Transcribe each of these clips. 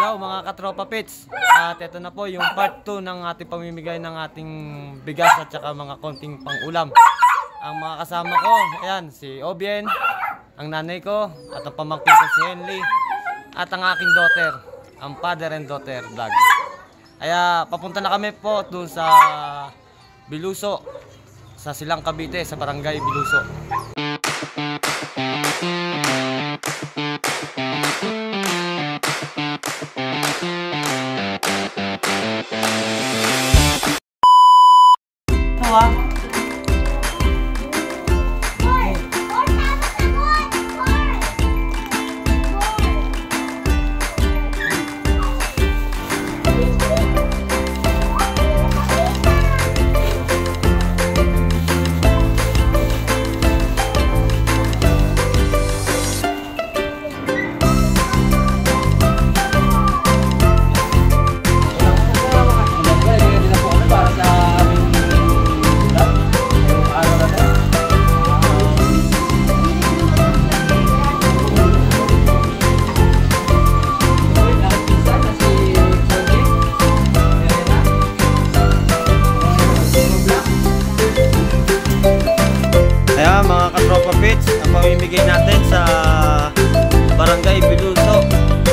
Hello mga katropa pits. At ito na po yung part 2 ng ating pamimigay ng ating bigas at saka mga konting pang-ulam. Ang mga kasama ko, ayan, si Obien, ang nanay ko, at ang pamangkin ko si Henley, at ang aking daughter, ang father and daughter vlog. Kaya papunta na kami po dun sa Biluso, sa Silang Cavite, sa Barangay Biluso. Kaya mga katropa pits, ang pamimigay natin sa Barangay Biluso.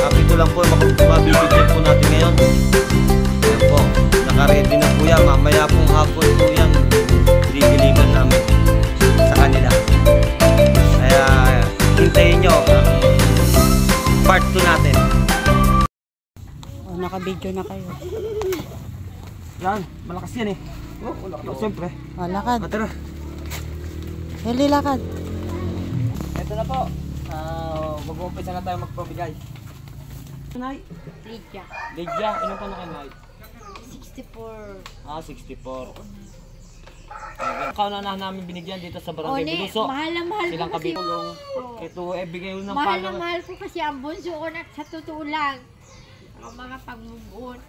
Ito lang po mabibigyan po natin ngayon. Ayan po, naka-ready na po yan. Mamaya pong hapon po yan, giligan namin sa kanila. Kaya hintayin nyo ang part 2 natin. Oh, naka-video na kayo. Yan, malakas yan eh. Siyempre. Lakad. Tara. Heli, lakad. Ito na po. Mag-uumpisa na tayo magpabigay. Nay? Lydia. Lydia, ilan pa na kayo, Nay? 64. 64. Kauna na namin binigyan dito sa Barangay Biluso. Mahal na mahal Silang ko kasi. Kabitulong. Ito bigay ng Mahal na palo. mahal ko kasi ang bunso ko na sa totoo lang. Ang mga pagmubuon.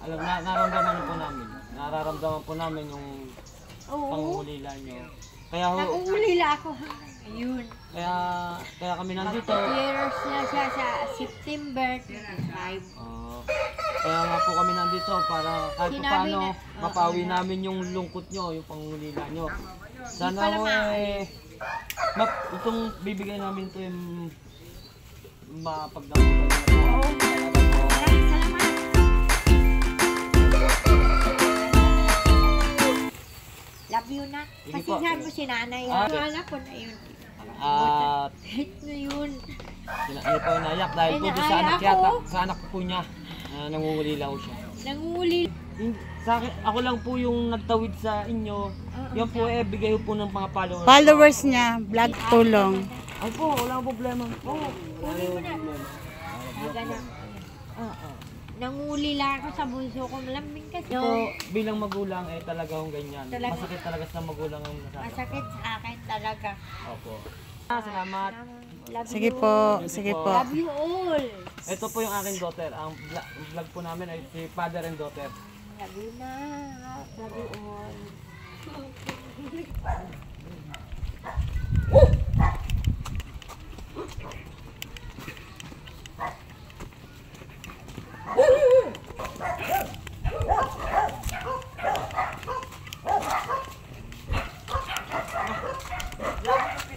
Alam na, nararamdaman po namin. Nararamdaman po namin yung Oo. pangungulila nyo. Kaya Nag-uulila ako hanggang ngayon. kaya kami nandito. Years na siya sa September 25. Kaya nga po kami nandito para kahit Sinabi paano na- mapawi namin yung lungkot nyo, yung pangungulila nyo. Sana pala mo itong bibigay namin ito yung mapagdamutan na po. Oo. Maraming salamat. Love you na. Sige Kasi po. saan mo si nanay. Ah. Wala ko na yun. At Kahit na yun. Hindi po naiyak dahil po doon sa Ay, anak ako. yata, sa anak po niya. Nangungulila ko siya. Nanguli. Sa akin, ako lang po yung nagtawid sa inyo. Yan po bigay po ng mga followers. Followers niya, vlog tulong. Ay po, wala akong problema. Oo. Kunin mo na. Magana. Nanguli lang ako sa bunso ko. Malambing kasi. So, bilang magulang talaga akong ganyan. Talaga. Masakit talaga sa magulang ang nasabi. Masakit sa akin talaga. Opo. Salamat. Love Sige you. po, sige po. Love you all. Ito po yung aking daughter. Ang vlog po namin ay si father and daughter. Love you na. Love you all.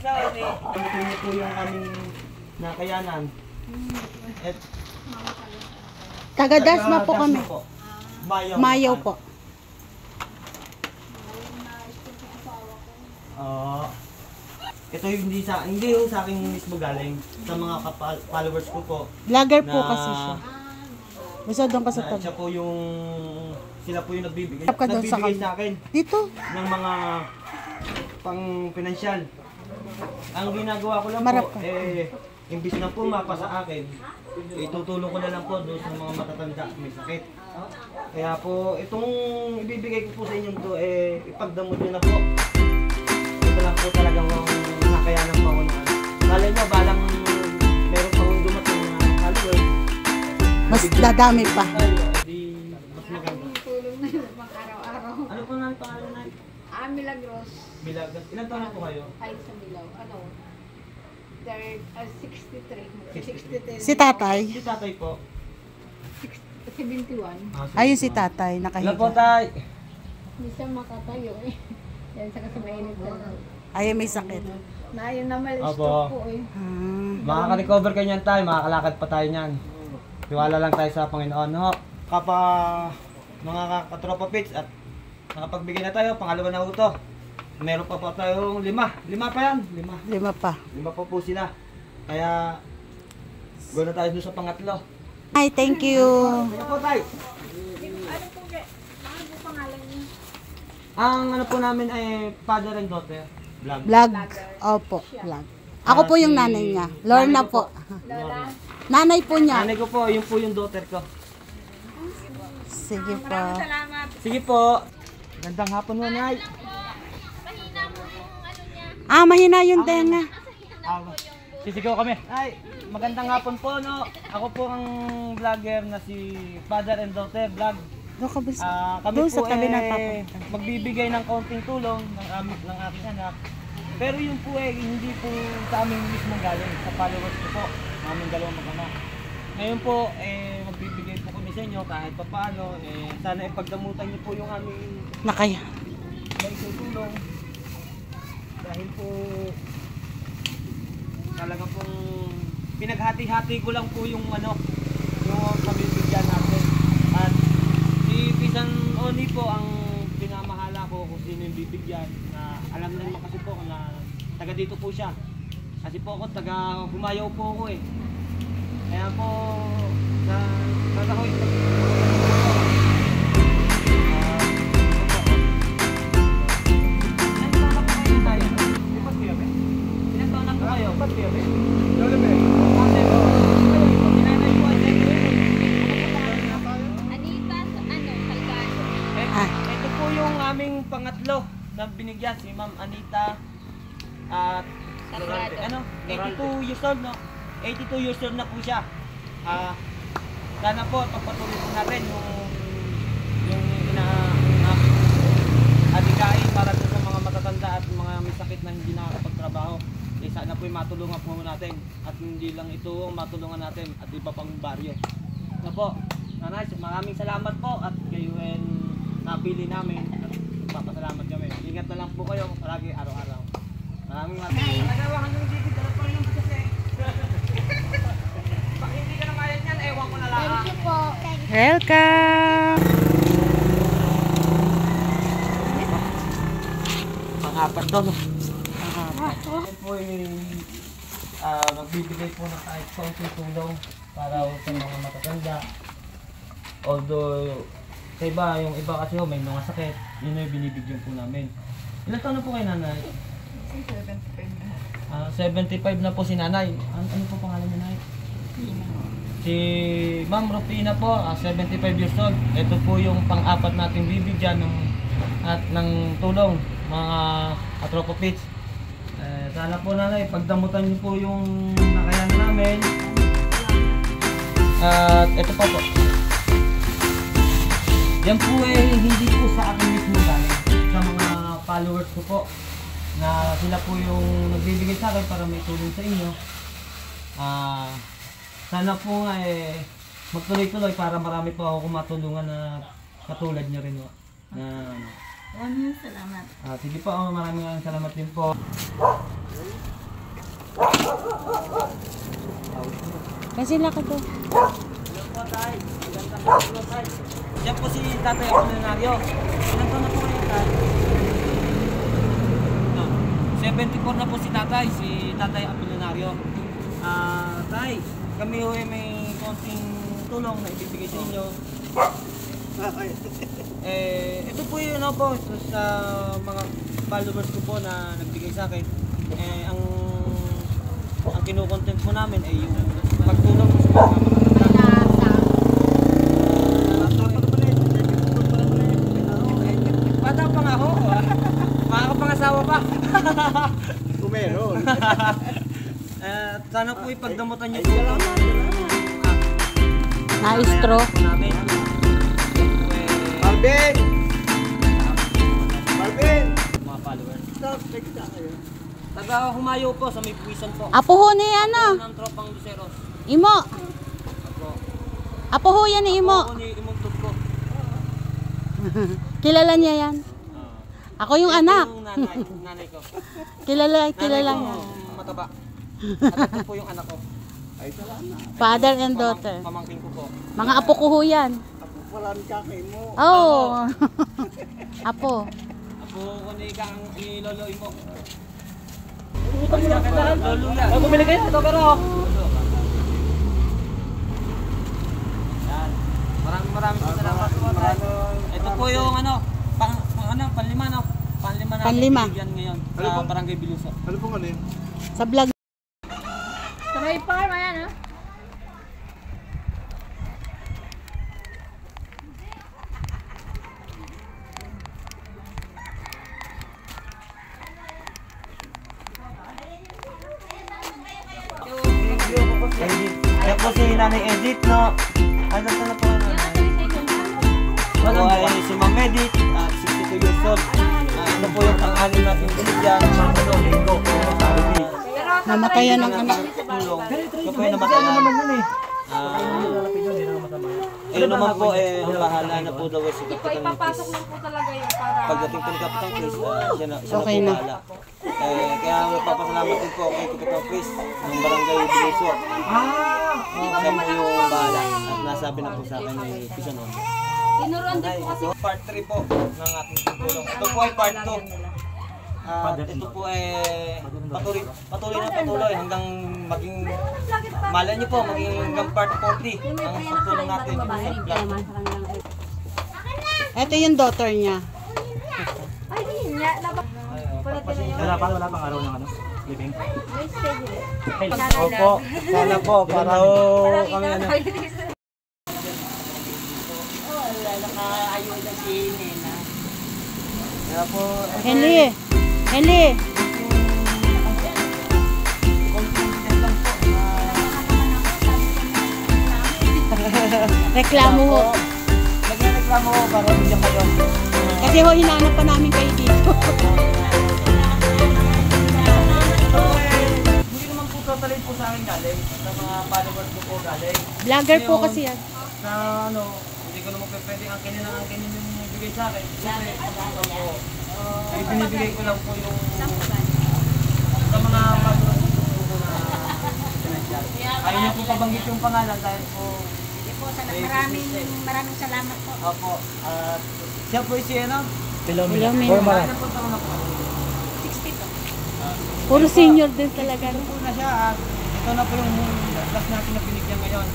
Ito niyo po yung aming nakayanan. At Taga-Dasma po kami. Mayaw po. Ito yung hindi yung sa akin mismo galing sa mga followers ko po. Vlogger po Na- kasi siya. Basta doon ka sa Na tabi. siya po yung sila po yung nagbibigay. Tap ka doon sa Nagbibigay kanya. sa akin Dito. ng mga pang pinansyal. Ang ginagawa ko lang Marap po, ka. imbis na po mapa sa akin, itutulong ko na lang po doon sa mga matatanda may sakit. Kaya po, itong ibibigay ko po sa inyo to, ipagdamot nyo na po. Ito lang po talagang nakayanan po ako na. Malay nyo, balang meron pa akong dumating na followers. Mas dadami pa. Ay, di, mas maganda. Tulong na yun pang araw-araw. Ano po nga pangalan na? Milagros. Bilagas. Ilan taon na po kayo? Ay, sa Milaw. Ano? 63. 63. Si tatay. Si tatay po. 71. Ayun si tatay, Hello po, nakahiga. tay. Hindi siya makatayo eh. Yan sa kasamainit ko. Ayun, may sakit. Na ayun na may Opo. stroke po eh. Makaka-recover kayo niyan, tay. Makakalakad pa tayo niyan. Tiwala lang tayo sa Panginoon, ho. Kapag mga katropa pits at nakapagbigay na tayo, pangalawa na ho to. Meron pa tayong 5. 5 pa yan. 5. 5 pa. 5 pa po sila. Kaya, go na tayo doon sa pangatlo. Ay, thank you. Kaya po, tay. Ano po ano pangalan niya? Ang ano po namin ay father and daughter. Vlog. Vlog. Opo, vlog. Ako po yung nanay niya. Lorna po. Lola. Nanay po niya. Nanay ko po, yung po yung daughter ko. Sige po. Salamat. Sige po. Gandang hapon mo, Nay. Ah, mahina yung tenga. Sisigaw kami. Ay, magandang hapon po, no. Ako po ang vlogger na si Father and Daughter Vlog. Doon ka ba? Kami Doon po sa tabi ng papa. magbibigay ng konting tulong ng aking anak. Pero yun po hindi po sa aming mismong galing. Sa followers ko po, aming dalawang mag-anak. Ngayon po, magbibigay po kami sa inyo kahit pa paano. Sana ipagdamutan niyo po yung aming Nakaya. tulong. Dahil po talaga pong pinaghati-hati ko lang po yung yung pamibigyan natin. At si Pisan Oni po ang pinamahala ko kung sino yung bibigyan, na alam naman kasi po na taga dito po siya. Kasi po ako taga Humayaw po ako eh. Kaya po sa ko Anita, Salgado. Ito po yung aming pangatlo na binigyan, si Ma'am Anita at Salgado. 82 years old, no? 82 years old na po siya. Sana po pagpatuloy po natin yung adikain para sa mga matatanda at mga may sakit na hindi nakakapagtrabaho. Sana po matulungan po natin at hindi lang ito ang matulungan natin at iba pang baryo. Na po, nanay, maraming salamat po at kayo napili namin at papasalamat kami. Ingat na lang po kayo palagi araw-araw. Maraming nagawahan yung dito, dala pa yung kasi. Pag hindi ka na kaya niyan, ewan ko na lang. Thank you po. Welcome. Pang-apat daw, no? Yan po magbibigay po ng kahit kaunting tulong para sa mga matatanda. Although, sa iba, yung iba kasi may mga sakit, yun yung binibigyan po namin. Ilan taon na po kayo, nanay? 75 na po si nanay. Ano po pangalan niya, nanay? Si Ma'am Rufina po, 75 years old. Ito po yung pang-apat nating bibigyan ng tulong, mga katropa pits. Sana po, nanay, pagdamutan niyo po yung nakayan namin. At ito pa po. Yan po hindi po sa akin mismo galing. Sa mga followers ko po, na sila po yung nagbibigay sa akin para may tulong sa inyo. Sana po nga magtuloy-tuloy para marami po ako matulungan na katulad niyo rin. Maraming salamat. Sige po, maraming salamat din po. Kasi laki to. Hello po, tay. Magandang hapon, tay. Yan po si Tatay Apolinario. Ilan taon na po kayo, tay? 74 na po si Tatay, Apolinario. Tay, kami ho may konting tulong na ibibigay sa inyo. Ito po yun po, ito sa mga followers ko po na nagbigay sa akin. Ang kinukontent po namin ay yung pagtulong sa mga matatanda. Bata pa nga ho. Makakapangasawa pa. Kung meron. Sana po ipagdamutan niyo po Na-istro. namin. Marvin! Marvin! Mga followers. Stop, nagkita kayo. Taga Humayaw po sa may puwisan po. Apo ho ni ano? Ng tropang Luceros. Imo. Ako. Apo ho yan ni Imo. Ako ni imong ko. Kilala niya yan. Ako yung anak. Yung nanay ko. Kilala Nanay niya. ko, mataba. At ito po yung anak ko. Ay, salamat. Father and daughter. Pamangkin ko po. Mga apo ko ho yan. Ako pala ang kakay mo. Oh. Apo. Ako ko ni kang iloloy mo. Lolo yan. Bumili kayo ito pero. Yan. Maraming salamat po. Ito po yung panlima no. Panlima na Panlima. bibigyan ngayon sa Barangay Biluso. Ano pong ano yun? Sa vlog. Sa may farm, ayan ha. Yan po si Nanay Edith, no? Ano na po? Ako ay si Ma'am Edith, 62 years old. Ito po yung pang-anim natin binigyan sa linggo. Namatayan ng anak. Ito po yung namatayan. Eh naman po, bahala na po daw si Kapitan Chris. Papasok lang po talaga yun para... Pagdating po ni Kapitan Chris, siya na Okay po na. bahala. Kaya nagpapasalamat din po kay Kapitan Chris ng Barangay Biluso. Siya po yung bahala. At nasabi na po sa akin ni Pisanon. Tinuruan din po kasi. Part 3 po ng ating tulong. Ito po ay part 2. Ito po ay patuloy hanggang maging malay niyo po maging hanggang part 40 ang pagtulong natin sa vlog. Ito yung daughter niya. Ay, hindi niya. Wala pang araw ng ano? Living? May schedule. Opo, sana po para kami ano. Kaya po Henry. Henry. Reklamo ho. nagreklamo ko para bigyan kayo. Kasi ho, hinahanap pa namin kayo dito. Hindi naman po totally po sa akin galing, sa mga followers ko po galing. Vlogger po kasi yan. Na ano, hindi ko naman pwedeng angkinin yung bigay sa akin. Siyempre, po, binibigay ko lang po yung sa mga followers ko po na financial. Ayaw niyo po pabanggit yung pangalan dahil po Maraming salamat po. opo. At siya po si ano? Philomena. Ano po taon na po? 62. Puro senior din talaga. Ito po na siya at ito na po yung last natin na binigyan ngayon.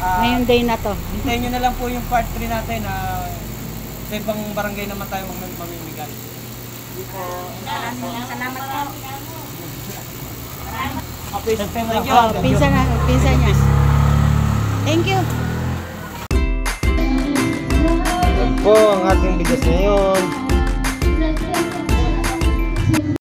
Ngayong day na to. Hintayin nyo na lang po yung part 3 natin na sa ibang barangay naman tayo mamimigay. Maraming salamat po. Thank you. Oh, pinsan niya. Thank you. Yan po ang ating bigas ngayon.